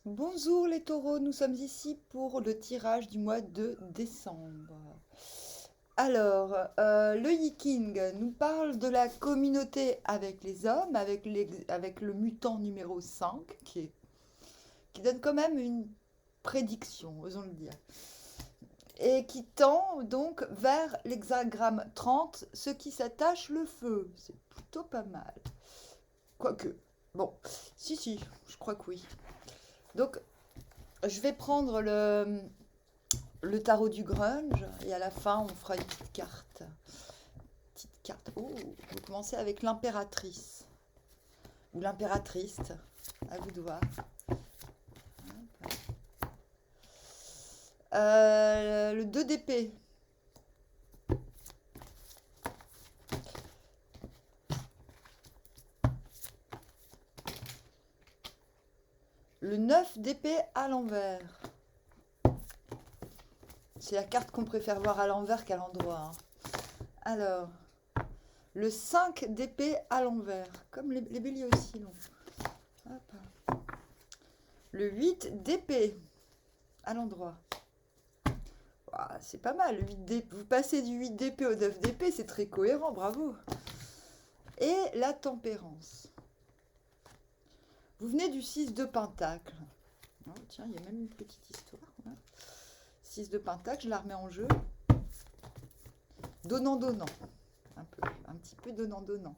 Bonjour les taureaux, nous sommes ici pour le tirage du mois de décembre. Alors, le Yiking nous parle de la communauté avec les hommes, avec le mutant numéro 5, qui donne quand même une prédiction, osons le dire, et qui tend donc vers l'hexagramme 30, ce qui s'attache le feu. C'est plutôt pas mal. Quoique, bon, si, je crois que oui. Donc, je vais prendre le tarot du grunge et à la fin on fera une petite carte. Petite carte. Oh, vous commencez avec l'impératrice ou l'impératrice. À vous de voir. Le 2 d'épée. Le 9 d'épée à l'envers. C'est la carte qu'on préfère voir à l'envers qu'à l'endroit, hein. Alors, le 5 d'épée à l'envers. Comme les béliers aussi, non. Hop. Le 8 d'épée à l'endroit. Ah, c'est pas mal, le 8 d'épée. Vous passez du 8 d'épée au 9 d'épée, c'est très cohérent, bravo. Et la tempérance. Vous venez du 6 de pentacle. Oh, tiens, il y a même une petite histoire. Hein. 6 de pentacle, je la remets en jeu. Donnant-donnant. Un petit peu donnant-donnant.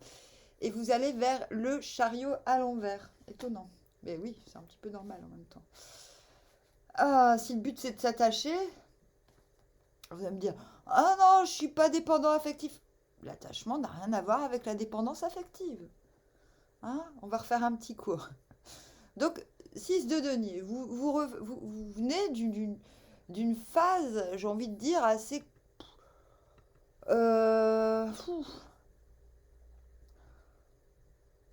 Et vous allez vers le chariot à l'envers. Étonnant. Mais oui, c'est un petit peu normal en même temps. Ah, si le but c'est de s'attacher, vous allez me dire, ah non, je suis pas dépendant affectif. L'attachement n'a rien à voir avec la dépendance affective. Hein, on va refaire un petit cours. Donc, 6 de denier, vous venez d'une phase, j'ai envie de dire, assez euh,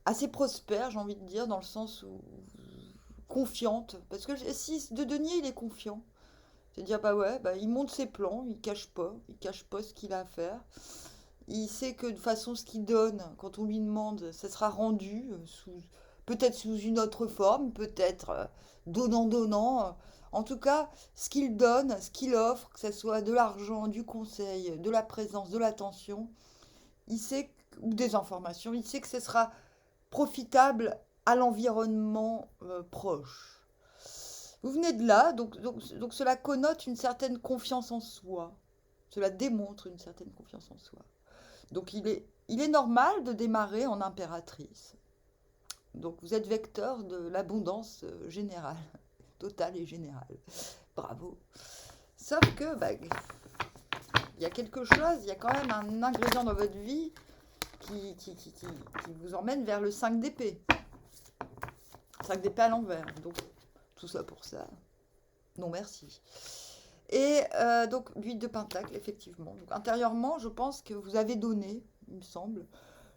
assez prospère, j'ai envie de dire, dans le sens où confiante. Parce que le 6 de denier, il est confiant. C'est-à-dire, bah ouais, bah, il monte ses plans, il cache pas ce qu'il a à faire. Il sait que de toute façon, ce qu'il donne, quand on lui demande, ça sera rendu, peut-être sous une autre forme, peut-être donnant. En tout cas, ce qu'il donne, ce qu'il offre, que ce soit de l'argent, du conseil, de la présence, de l'attention, il sait, ou des informations, il sait que ce sera profitable à l'environnement proche. Vous venez de là, donc cela connote une certaine confiance en soi. Cela démontre une certaine confiance en soi. Donc il est normal de démarrer en impératrice. Donc vous êtes vecteur de l'abondance générale, totale et générale. Bravo. Sauf que, bah, il y a quelque chose, il y a quand même un ingrédient dans votre vie qui vous emmène vers le 5 d'épée. 5 d'épée à l'envers. Donc tout ça pour ça. Non merci. Et donc 8 de pentacle, effectivement. Donc intérieurement, je pense que vous avez donné, il me semble.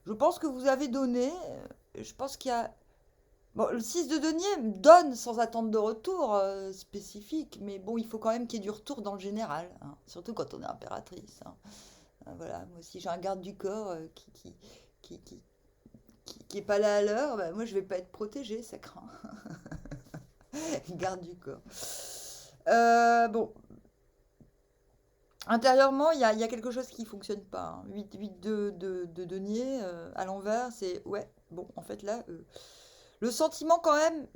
Je pense que vous avez donné. Je pense qu'il y a. Bon, le 6 de denier donne sans attendre de retour spécifique, mais bon, il faut quand même qu'il y ait du retour dans le général, hein, surtout quand on est impératrice, hein. Voilà, moi si j'ai un garde du corps qui, qui, qui est pas là à l'heure, bah, moi je vais pas être protégée, ça craint. Garde du corps. Bon, intérieurement, il y a quelque chose qui fonctionne pas, hein. 8 de denier à l'envers, c'est ouais, bon, en fait là, le sentiment quand même.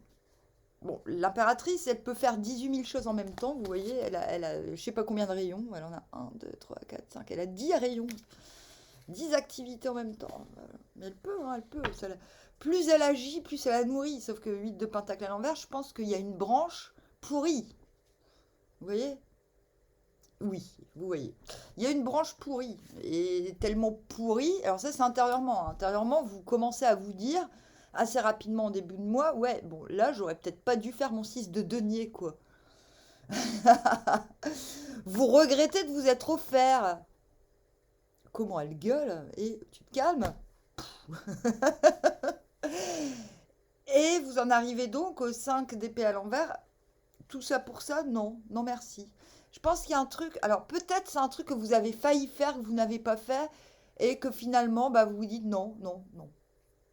Bon, l'impératrice, elle peut faire 18 000 choses en même temps. Vous voyez, elle a je sais pas combien de rayons. Elle en a un, 2, 3, 4, 5. Elle a 10 rayons. 10 activités en même temps. Mais elle peut, hein, elle peut. Plus elle agit, plus elle a nourri. Sauf que 8 de pentacle à l'envers, je pense qu'il y a une branche pourrie. Vous voyez? Oui, vous voyez. Il y a une branche pourrie. Et tellement pourrie. Alors ça, c'est intérieurement, hein. Intérieurement, vous commencez à vous dire assez rapidement au début de mois, ouais, bon, là, j'aurais peut-être pas dû faire mon 6 de denier, quoi. Vous regrettez de vous être offert. Comment elle gueule? Et tu te calmes. Et vous en arrivez donc au 5 d'épée à l'envers. Tout ça pour ça? Non, non merci. Je pense qu'il y a un truc. Alors peut-être c'est un truc que vous avez failli faire, que vous n'avez pas fait, et que finalement, bah, vous vous dites non, non, non,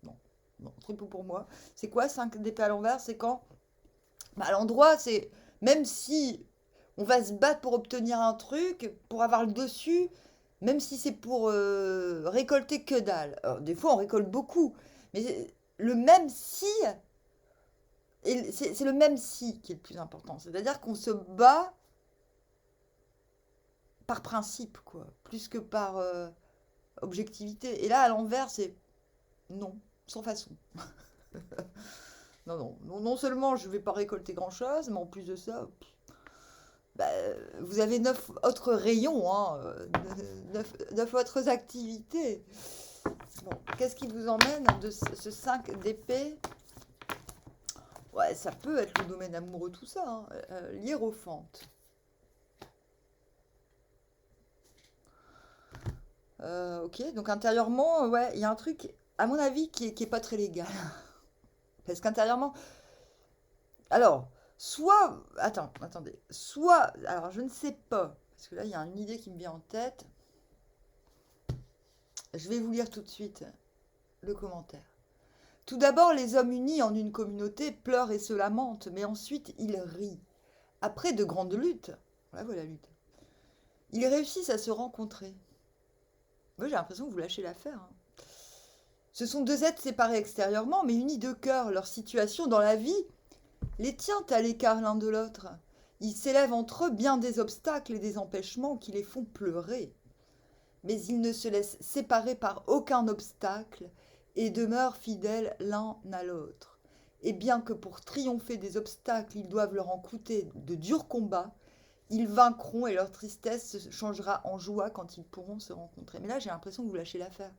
non, non, trop peu pour moi. C'est quoi 5 d'épée à l'envers? C'est quand Bah, à l'endroit, c'est même si on va se battre pour obtenir un truc, pour avoir le dessus, même si c'est pour récolter que dalle. Alors, des fois, on récolte beaucoup, mais le même si, et c'est le même si qui est le plus important. C'est-à-dire qu'on se bat par principe, quoi, plus que par objectivité. Et là, à l'envers, c'est non, sans façon. Non, non, non, non seulement je vais pas récolter grand-chose, mais en plus de ça, bah, vous avez 9 autres rayons, hein, 9 autres activités. Bon, qu'est-ce qui vous emmène de ce 5 d'épée? Ouais, ça peut être le domaine amoureux, tout ça, hein. L'hiérophante. Ok, donc intérieurement, ouais, il y a un truc, à mon avis, qui est pas très légal. Parce qu'intérieurement, alors, soit, attends, attendez, soit, alors je ne sais pas, parce que là, il y a une idée qui me vient en tête. Je vais vous lire tout de suite le commentaire. Tout d'abord, les hommes unis en une communauté pleurent et se lamentent, mais ensuite ils rient. Après de grandes luttes, voilà la lutte, ils réussissent à se rencontrer. Moi, j'ai l'impression que vous lâchez l'affaire, hein. Ce sont deux êtres séparés extérieurement, mais unis de cœur. Leur situation dans la vie les tient à l'écart l'un de l'autre. Il s'élève entre eux bien des obstacles et des empêchements qui les font pleurer. Mais ils ne se laissent séparer par aucun obstacle et demeurent fidèles l'un à l'autre. Et bien que pour triompher des obstacles, ils doivent leur en coûter de durs combats, ils vaincront et leur tristesse se changera en joie quand ils pourront se rencontrer. Mais là, j'ai l'impression que vous lâchez l'affaire.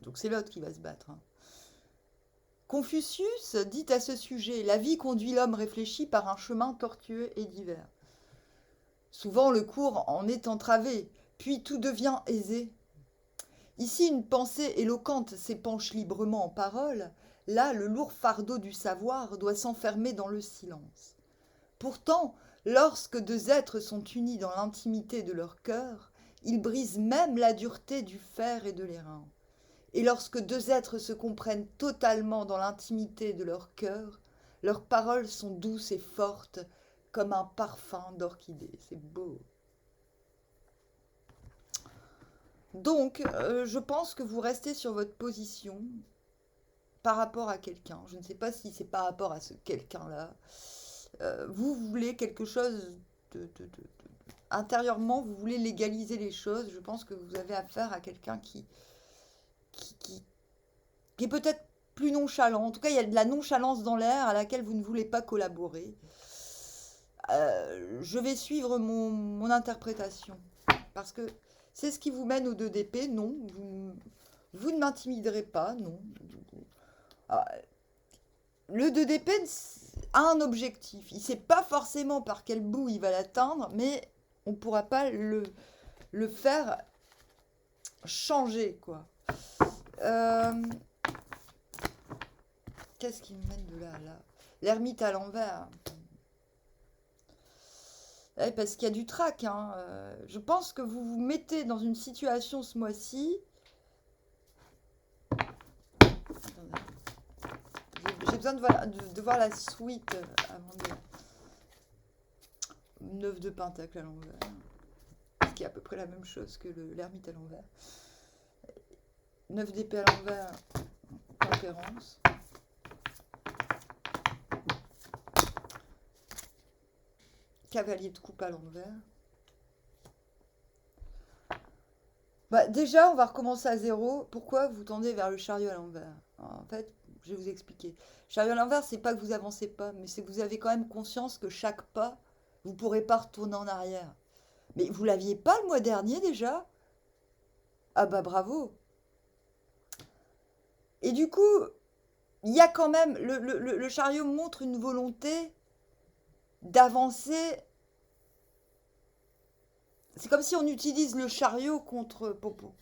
Donc c'est l'autre qui va se battre, hein. Confucius dit à ce sujet: la vie conduit l'homme réfléchi par un chemin tortueux et divers. Souvent le cours en est entravé, puis tout devient aisé. Ici une pensée éloquente s'épanche librement en paroles, là le lourd fardeau du savoir doit s'enfermer dans le silence. Pourtant, lorsque deux êtres sont unis dans l'intimité de leur cœur, ils brisent même la dureté du fer et de l'airain. Et lorsque deux êtres se comprennent totalement dans l'intimité de leur cœur, leurs paroles sont douces et fortes comme un parfum d'orchidée. C'est beau. Donc, je pense que vous restez sur votre position par rapport à quelqu'un. Je ne sais pas si c'est par rapport à ce quelqu'un-là. Vous voulez quelque chose intérieurement, vous voulez légaliser les choses. Je pense que vous avez affaire à quelqu'un qui, qui, qui est peut-être plus nonchalant. En tout cas, il y a de la nonchalance dans l'air à laquelle vous ne voulez pas collaborer. Je vais suivre mon interprétation. Parce que c'est ce qui vous mène aux 2 d'épée, non. Vous ne m'intimiderez pas, non. Ah, le 2 d'épée a un objectif. Il ne sait pas forcément par quel bout il va l'atteindre, mais on ne pourra pas le faire changer, quoi. Qu'est-ce qui me mène de là à là? L'ermite à l'envers. Ouais, parce qu'il y a du trac, hein. Je pense que vous vous mettez dans une situation ce mois-ci. Attendez. J'ai besoin de voir la suite avant de. 9 de pentacle à l'envers. Ce qui est à peu près la même chose que l'ermite à l'envers. 9 d'épée à l'envers, tempérance. Cavalier de coupe à l'envers. Bah, déjà, on va recommencer à zéro. Pourquoi vous tendez vers le chariot à l'envers? En fait, je vais vous expliquer. Chariot à l'envers, c'est pas que vous avancez pas, mais c'est que vous avez quand même conscience que chaque pas, vous ne pourrez pas retourner en arrière. Mais vous l'aviez pas le mois dernier déjà? Ah bah bravo. Et du coup, il y a quand même, le chariot montre une volonté d'avancer. C'est comme si on utilise le chariot contre Popo.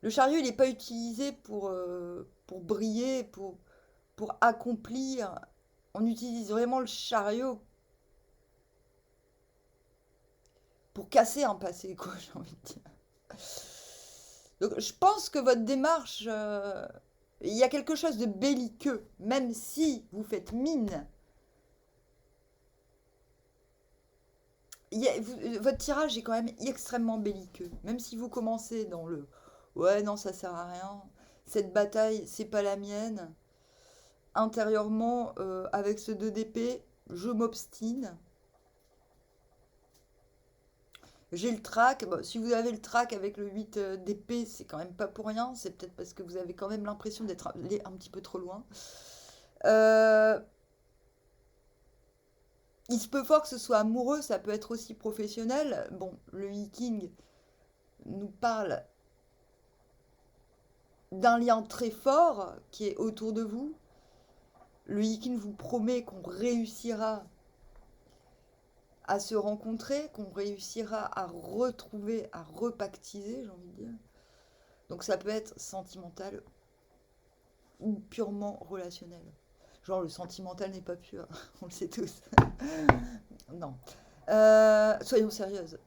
Le chariot, il n'est pas utilisé pour briller, pour accomplir. On utilise vraiment le chariot pour casser un passé, quoi, j'ai envie de dire. Donc, je pense que votre démarche Il y a quelque chose de belliqueux, même si vous faites mine. Votre tirage est quand même extrêmement belliqueux. Même si vous commencez dans le ouais, non, ça sert à rien. Cette bataille, c'est pas la mienne. Intérieurement, avec ce 2 d'épée, je m'obstine. J'ai le trac. Bon, si vous avez le trac avec le 8 d'épée, c'est quand même pas pour rien. C'est peut-être parce que vous avez quand même l'impression d'être allé un petit peu trop loin. Euh, il se peut fort que ce soit amoureux, ça peut être aussi professionnel. Bon, le Viking nous parle d'un lien très fort qui est autour de vous. Le Viking vous promet qu'on réussira à se rencontrer, qu'on réussira à retrouver, à repactiser, j'ai envie de dire. Donc ça peut être sentimental ou purement relationnel. Genre le sentimental n'est pas pur, on le sait tous. Non. Soyons sérieuses.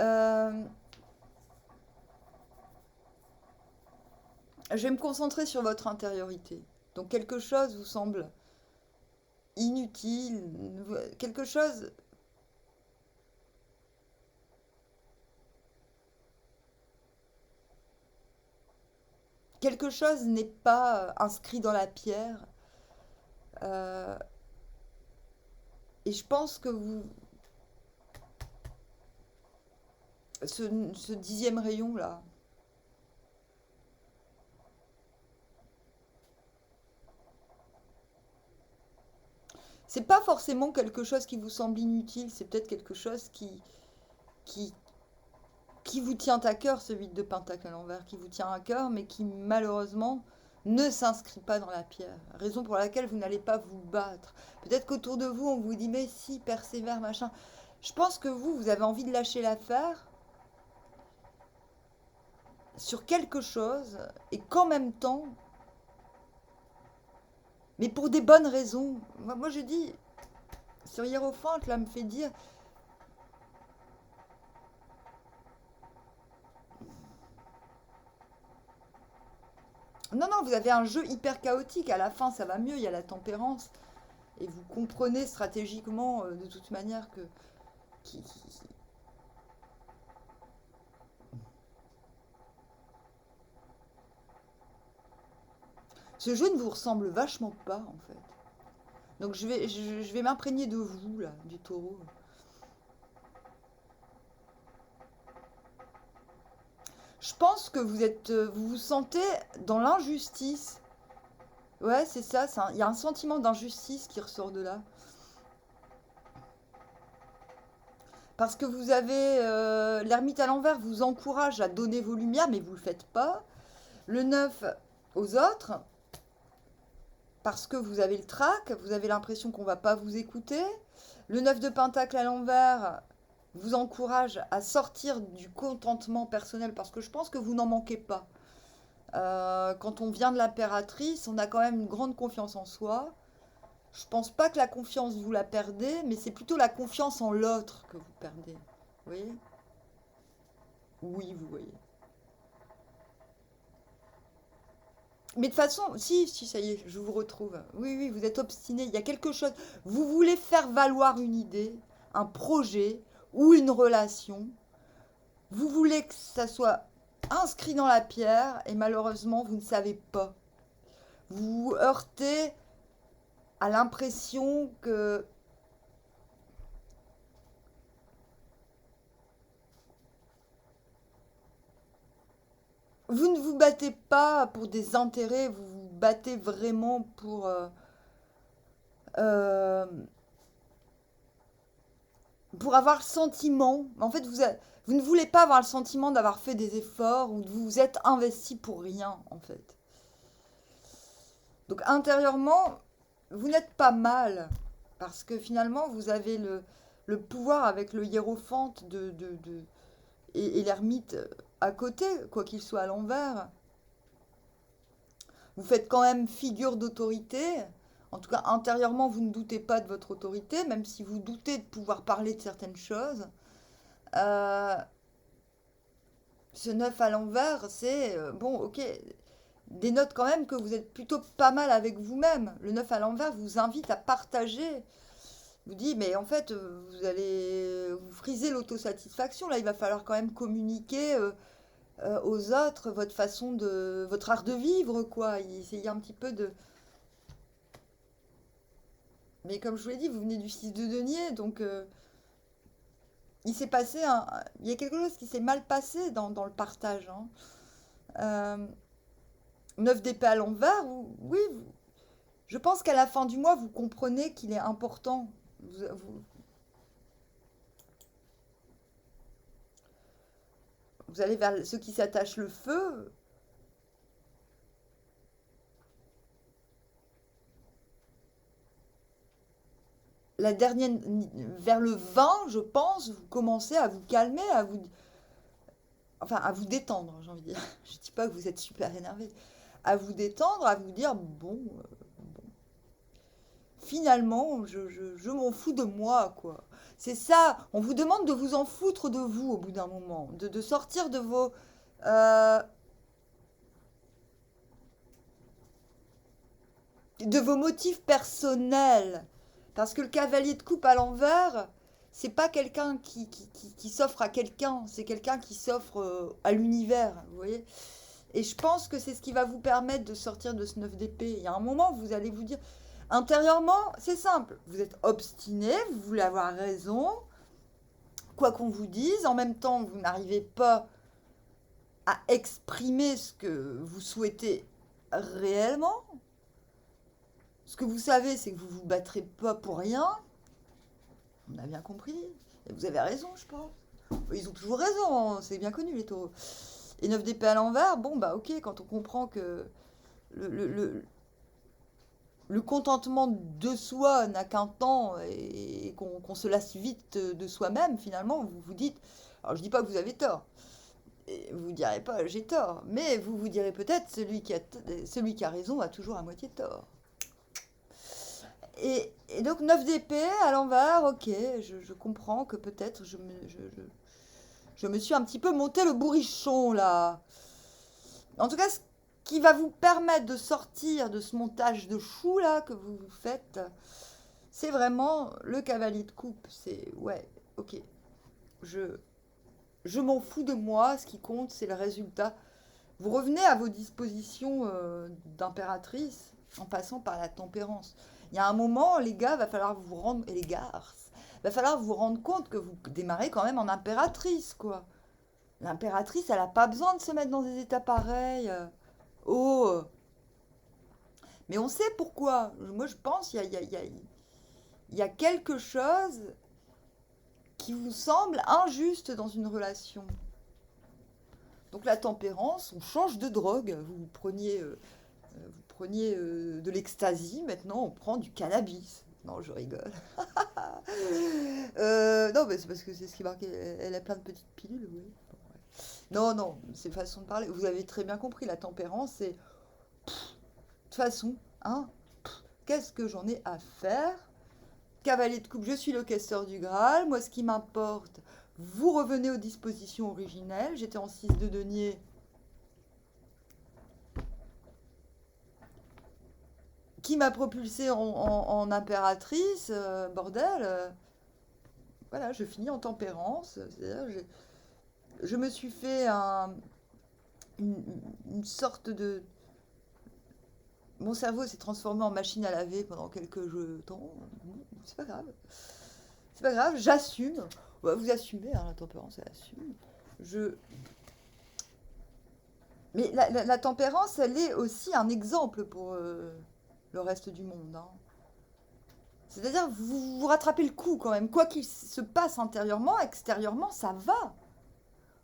Euh, je vais me concentrer sur votre intériorité. Donc quelque chose vous semble inutile, quelque chose. Quelque chose n'est pas inscrit dans la pierre. euh, et je pense que ce 10e rayon là, c'est pas forcément quelque chose qui vous semble inutile, c'est peut-être quelque chose qui, qui vous tient à cœur, ce 8 de pentacle à l'envers, qui vous tient à cœur, mais qui malheureusement ne s'inscrit pas dans la pierre. Raison pour laquelle vous n'allez pas vous battre. Peut-être qu'autour de vous, on vous dit, mais si, persévère, machin. Je pense que vous avez envie de lâcher l'affaire sur quelque chose, et qu'en même temps, mais pour des bonnes raisons. Moi je dis, sur Hiérophante, là, me fait dire, non, non, vous avez un jeu hyper chaotique. À la fin, ça va mieux, il y a la tempérance. Et vous comprenez stratégiquement, de toute manière, que qui- qui- ce jeu ne vous ressemble vachement pas, en fait. Donc je vais m'imprégner de vous, là, du taureau. Je pense que vous vous sentez dans l'injustice. Ouais, c'est ça, il y a un sentiment d'injustice qui ressort de là. Parce que vous avez l'ermite à l'envers vous encourage à donner vos lumières, mais vous ne le faites pas. Le 9 aux autres, parce que vous avez le trac, vous avez l'impression qu'on ne va pas vous écouter. Le 9 de pentacle à l'envers vous encourage à sortir du contentement personnel, parce que je pense que vous n'en manquez pas. Quand on vient de l'impératrice, on a quand même une grande confiance en soi. Je pense pas que la confiance vous la perdez, mais c'est plutôt la confiance en l'autre que vous perdez. Vous voyez? Oui, vous voyez. Mais de toute façon, si, si, ça y est, je vous retrouve. Oui, oui, vous êtes obstiné. Il y a quelque chose. Vous voulez faire valoir une idée, un projet ou une relation. Vous voulez que ça soit inscrit dans la pierre et malheureusement, vous ne savez pas. Vous vous heurtez à l'impression que vous ne vous battez pas pour des intérêts, vous vous battez vraiment euh, pour avoir le sentiment. En fait, vous ne voulez pas avoir le sentiment d'avoir fait des efforts ou de vous être investi pour rien, en fait. Donc intérieurement, vous n'êtes pas mal parce que finalement, vous avez le pouvoir avec le hiérophante et l'ermite à côté, quoi qu'il soit à l'envers. Vous faites quand même figure d'autorité. En tout cas, intérieurement, vous ne doutez pas de votre autorité, même si vous doutez de pouvoir parler de certaines choses. Euh, ce 9 à l'envers, c'est bon, ok, dénote quand même que vous êtes plutôt pas mal avec vous-même. Le 9 à l'envers vous invite à partager. Vous dit, mais en fait, vous allez vous friser l'autosatisfaction. Là, il va falloir quand même communiquer aux autres votre façon de, votre art de vivre, quoi. Essayer un petit peu de. Mais comme je vous l'ai dit, vous venez du 6 de denier, donc il s'est passé il y a quelque chose qui s'est mal passé dans le partage, hein. Euh, 9 d'épée à l'envers, oui, je pense qu'à la fin du mois, vous comprenez qu'il est important. Vous allez vers ceux qui s'attachent le feu. La dernière, vers le 20, je pense, vous commencez à vous calmer, enfin, à vous détendre, j'ai envie de dire. Je dis pas que vous êtes super énervé. À vous détendre, à vous dire, bon, finalement, je m'en fous de moi, quoi. C'est ça, on vous demande de vous en foutre de vous au bout d'un moment, de sortir euh, de vos motifs personnels. Parce que le cavalier de coupe à l'envers, c'est pas quelqu'un qui s'offre à quelqu'un, c'est quelqu'un qui s'offre à l'univers, vous voyez. Et je pense que c'est ce qui va vous permettre de sortir de ce 9 d'épée. Il y a un moment, vous allez vous dire, intérieurement, c'est simple, vous êtes obstiné, vous voulez avoir raison, quoi qu'on vous dise, en même temps, vous n'arrivez pas à exprimer ce que vous souhaitez réellement. Ce que vous savez, c'est que vous vous battrez pas pour rien. On a bien compris. Et vous avez raison, je pense. Ils ont toujours raison, hein, c'est bien connu les taureaux. Et 9 d'épée à l'envers, bon bah ok, quand on comprend que le, le, le, le contentement de soi n'a qu'un temps et qu'on se lasse vite de soi-même, finalement, vous vous dites, alors je dis pas que vous avez tort, et vous ne direz pas j'ai tort, mais vous vous direz peut-être celui qui a raison a toujours à moitié tort. Et donc 9 d'épée à l'envers, ok, je comprends que peut-être je me suis un petit peu monté le bourrichon là. En tout cas, ce qui va vous permettre de sortir de ce montage de chou là que vous faites, c'est vraiment le cavalier de coupe. C'est ouais, ok, je, je m'en fous de moi, ce qui compte c'est le résultat. Vous revenez à vos dispositions d'impératrice en passant par la tempérance. Il y a un moment, les gars, va falloir vous rendre, et les garces, va falloir vous rendre compte que vous démarrez quand même en impératrice, quoi. L'impératrice, elle n'a pas besoin de se mettre dans des états pareils. Oh, mais on sait pourquoi. Moi, je pense il y a quelque chose qui vous semble injuste dans une relation. Donc la tempérance, on change de drogue. Vous preniez de l'ecstasy, maintenant on prend du cannabis. Non, je rigole. Non, mais c'est parce que c'est ce qui marquait. Elle a plein de petites pilules, oui. Bon, ouais. Non, non, c'est façon de parler. Vous avez très bien compris, la tempérance, c'est. De toute façon, hein, qu'est-ce que j'en ai à faire? Cavalier de coupe, je suis le caisseur du Graal. Moi, ce qui m'importe, vous revenez aux dispositions originelles. J'étais en 6 de denier. Qui m'a propulsée en impératrice, bordel. Voilà, je finis en tempérance. C'est-à-dire, je me suis fait une, une sorte de. Mon cerveau s'est transformé en machine à laver pendant quelques temps. Bon, c'est pas grave. C'est pas grave, j'assume. Ouais, vous assumez, hein, la tempérance, elle assume. Je... Mais la tempérance, elle est aussi un exemple pour le reste du monde, hein. C'est-à-dire, vous rattrapez le coup quand même. Quoi qu'il se passe intérieurement, extérieurement, ça va.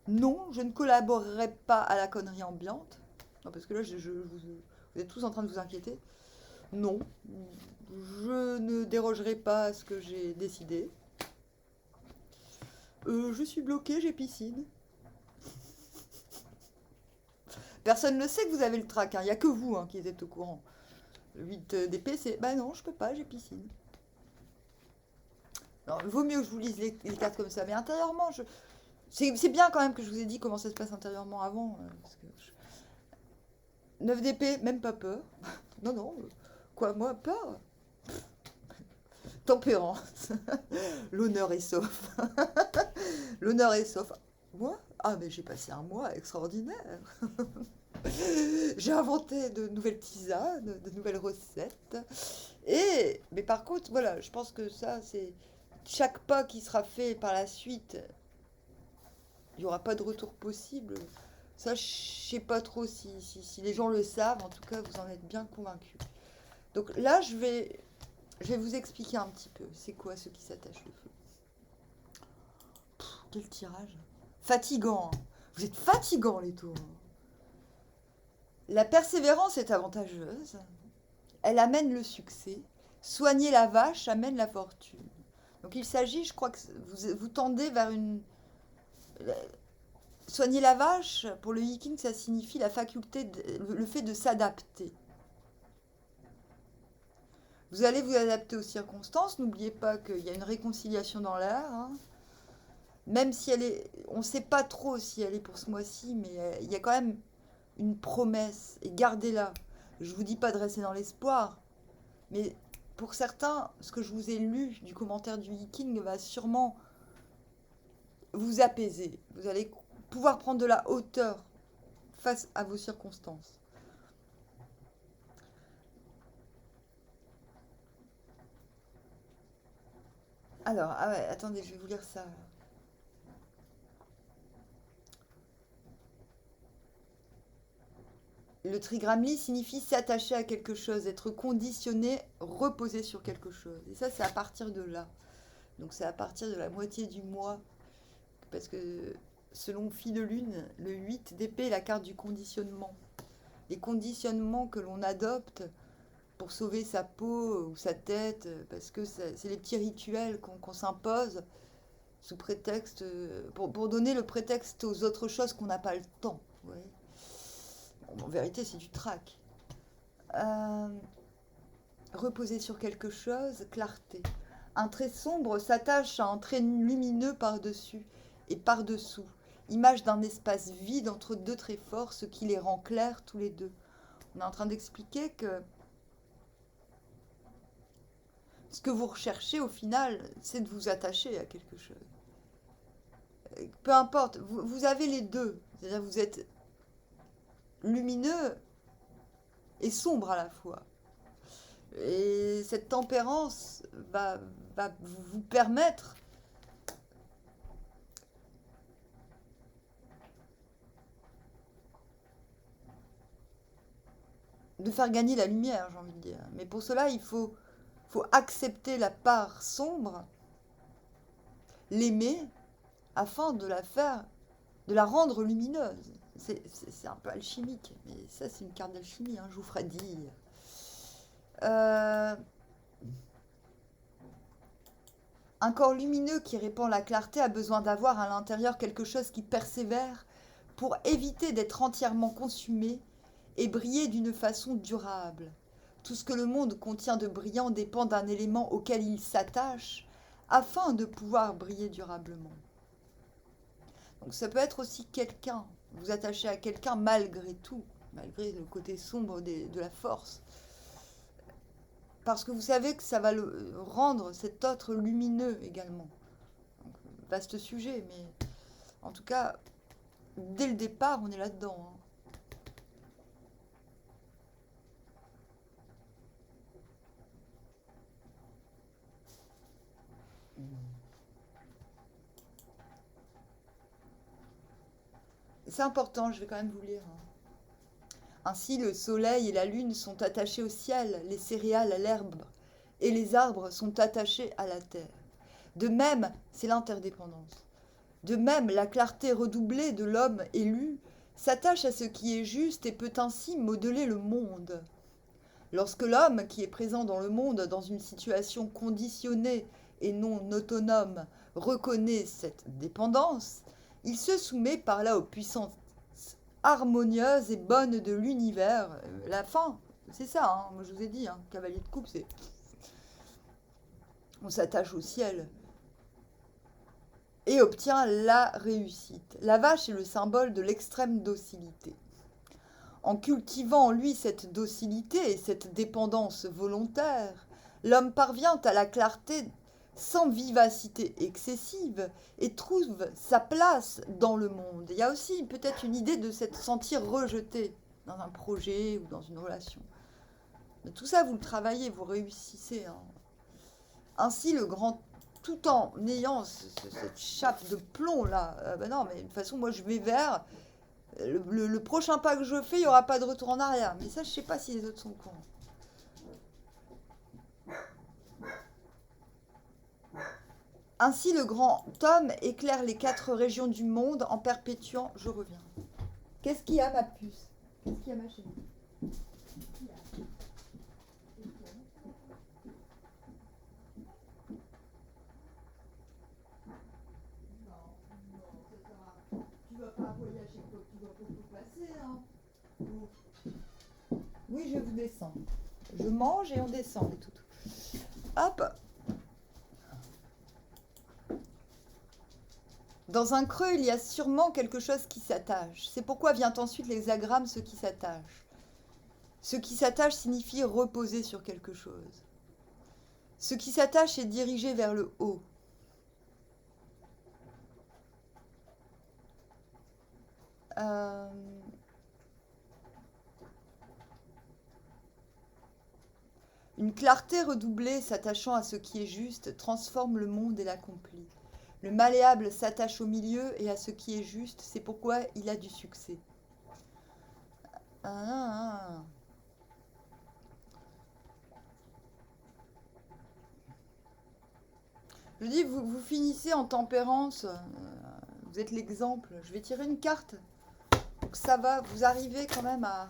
Non, je ne collaborerai pas à la connerie ambiante. Non, parce que là, vous êtes tous en train de vous inquiéter. Non, je ne dérogerai pas à ce que j'ai décidé. Je suis bloqué, j'ai piscine. Personne ne sait que vous avez le trac, hein. Il n'y a que vous hein, qui êtes au courant. 8 d'épée, c'est... Bah non, je peux pas, j'ai piscine. Alors, il vaut mieux que je vous lise les cartes comme ça, mais intérieurement, c'est bien quand même que je vous ai dit comment ça se passe intérieurement avant. Parce que 9 d'épée, même pas peur. Non, non. Quoi, moi, peur? Tempérance. L'honneur est sauf. L'honneur est sauf. Moi? Ah, mais j'ai passé un mois extraordinaire. J'ai inventé de nouvelles tisanes, de nouvelles recettes. Mais par contre, voilà, je pense que ça, c'est chaque pas qui sera fait par la suite, il n'y aura pas de retour possible. Ça, je sais pas trop si les gens le savent. En tout cas, vous en êtes bien convaincus. Donc là, je vais vous expliquer un petit peu. C'est quoi ce qui s'attache le feu? Quel tirage. Fatigant, hein. Vous êtes fatigants, les taureaux. La persévérance est avantageuse. Elle amène le succès. Soigner la vache amène la fortune. Donc il s'agit, je crois que vous tendez vers une... Soigner la vache, pour le Yiking, ça signifie la faculté, le fait de s'adapter. Vous allez vous adapter aux circonstances. N'oubliez pas qu'il y a une réconciliation dans l'air, hein. Même si elle est... On ne sait pas trop si elle est pour ce mois-ci, mais il y a quand même une promesse. Et gardez-la. Je ne vous dis pas de rester dans l'espoir. Mais pour certains, ce que je vous ai lu du commentaire du Yiking va sûrement vous apaiser. Vous allez pouvoir prendre de la hauteur face à vos circonstances. Alors, ah ouais, attendez, je vais vous lire ça. Le trigramli signifie s'attacher à quelque chose, être conditionné, reposer sur quelque chose. Et ça, c'est à partir de là. Donc c'est à partir de la moitié du mois. Parce que selon Fille de Lune, le 8 d'épée est la carte du conditionnement. Les conditionnements que l'on adopte pour sauver sa peau ou sa tête, parce que c'est les petits rituels qu'on s'impose sous prétexte, pour donner le prétexte aux autres choses qu'on n'a pas le temps. Vous voyez. Bon, en vérité, c'est du trac. Euh, Reposer sur quelque chose, clarté. Un trait sombre s'attache à un trait lumineux par-dessus et par-dessous. Image d'un espace vide entre deux traits forts, ce qui les rend clairs tous les deux. On est en train d'expliquer que ce que vous recherchez au final, c'est de vous attacher à quelque chose. Peu importe, vous avez les deux. C'est-à-dire vous êtes lumineux et sombre à la fois. Et cette tempérance va vous permettre de faire gagner la lumière, j'ai envie de dire. Mais pour cela, il faut accepter la part sombre, l'aimer, afin de la rendre lumineuse. C'est un peu alchimique, mais ça, c'est une carte d'alchimie, hein, je vous ferai dire. Euh, un corps lumineux qui répand la clarté a besoin d'avoir à l'intérieur quelque chose qui persévère pour éviter d'être entièrement consumé et briller d'une façon durable. Tout ce que le monde contient de brillant dépend d'un élément auquel il s'attache afin de pouvoir briller durablement. Donc ça peut être aussi quelqu'un, vous attachez à quelqu'un malgré tout, malgré le côté sombre de la force. Parce que vous savez que ça va le rendre cet autre lumineux également. Donc, vaste sujet, mais en tout cas, dès le départ, on est là-dedans, hein. C'est important, je vais quand même vous lire, hein. Ainsi, le soleil et la lune sont attachés au ciel, les céréales à l'herbe, et les arbres sont attachés à la terre. De même, c'est l'interdépendance. De même, la clarté redoublée de l'homme élu s'attache à ce qui est juste et peut ainsi modeler le monde. Lorsque l'homme, qui est présent dans le monde dans une situation conditionnée et non autonome, reconnaît cette dépendance, il se soumet par là aux puissances harmonieuses et bonnes de l'univers. La fin, c'est ça, hein. Moi je vous ai dit, hein, cavalier de coupe, c'est... On s'attache au ciel et obtient la réussite. La vache est le symbole de l'extrême docilité. En cultivant en lui cette docilité et cette dépendance volontaire, l'homme parvient à la clarté sans vivacité excessive et trouve sa place dans le monde. Il y a aussi peut-être une idée de se sentir rejeté dans un projet ou dans une relation. Mais tout ça, vous le travaillez, vous réussissez, hein. Ainsi, le grand, tout en ayant cette chape de plomb là, ben non, mais de toute façon, moi je vais vers le prochain pas que je fais, il n'y aura pas de retour en arrière. Mais ça, je sais pas si les autres sont au courant. Ainsi, le grand homme éclaire les 4 régions du monde en perpétuant. Je reviens. Qu'est-ce qu'il y a, ma puce? Qu'est-ce qu'il y a, ma chérie? Tu vas pas voyager quoi, tu vas beaucoup passer, hein. Oui, je vous descends. Je mange et on descend, les toutous. Hop. Dans un creux, il y a sûrement quelque chose qui s'attache. C'est pourquoi vient ensuite l'hexagramme ce qui s'attache. Ce qui s'attache signifie reposer sur quelque chose. Ce qui s'attache est dirigé vers le haut. Une clarté redoublée s'attachant à ce qui est juste transforme le monde et l'accomplit. Le malléable s'attache au milieu et à ce qui est juste, c'est pourquoi il a du succès. Ah. Je dis, vous finissez en tempérance, vous êtes l'exemple. Je vais tirer une carte. Donc ça va, vous arrivez quand même à...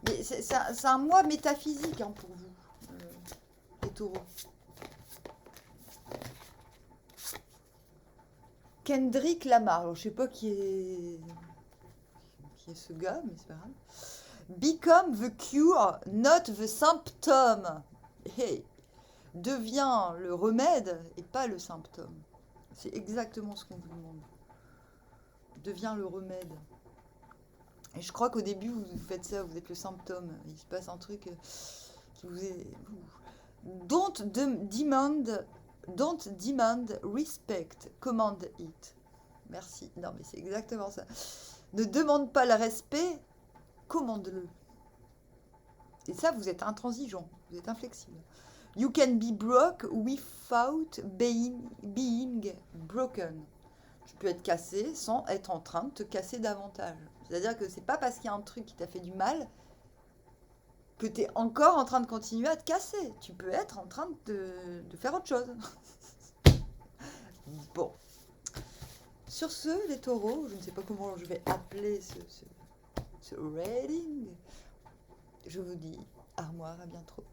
Mais c'est un mois métaphysique hein, pour vous, les taureaux. Kendrick Lamar, alors, je sais pas qui est ce gars, mais c'est pas grave. Become the cure, not the symptom. Hey, deviens le remède et pas le symptôme. C'est exactement ce qu'on vous demande. Deviens le remède. Et je crois qu'au début, vous faites ça, vous êtes le symptôme. Il se passe un truc qui vous est... Don't demand respect, command it. Merci. Non, mais c'est exactement ça. Ne demande pas le respect, commande-le. Et ça, vous êtes intransigeant, vous êtes inflexible. You can be broke without being broken. Tu peux être cassé sans être en train de te casser davantage. C'est-à-dire que c'est pas parce qu'il y a un truc qui t'a fait du mal que tu es encore en train de continuer à te casser. Tu peux être en train de faire autre chose. Bon. Sur ce, les taureaux, je ne sais pas comment je vais appeler ce reading. Je vous dis armoire, à bientôt.